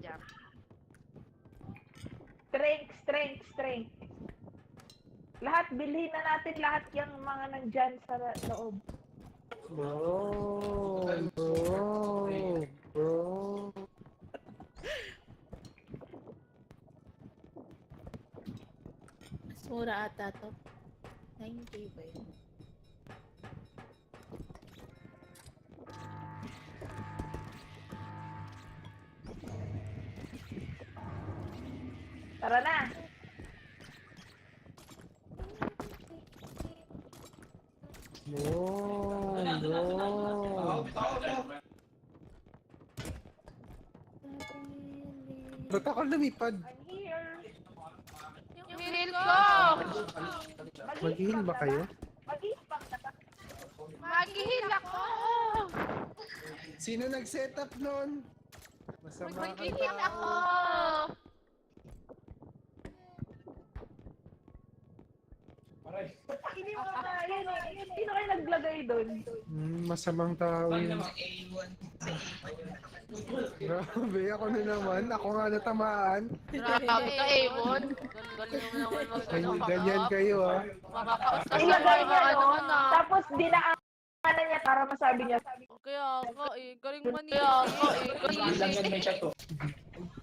jump. Strength. Lahat, bilhin na natin lahat yung mga nandyan sa loob. Bro. Mas mura ata to. 9K ba yun? Tara na! Bro. Ba't ako lumipad? I'm here! Yung heal ko! Mag-heal ba kayo? Mag-ispang na ba? Mag-heal ako! Sino nag-setup nun? Masama ka Mag-heal ako! Hindi mo na, yun eh. Sino kayo naglagay doon? Masamang tao yun. Grabe, ako na naman. Ako nga natamaan. Grabe ka, Eamon. Galing mo naman Ganyan kayo ah. Makakausap sa Ilagay mga niya, no? ano. Tapos dinaanan niya para masabi niya. Kaya ako, galing manilig. Kaya ako, galing Lang yan may chat to.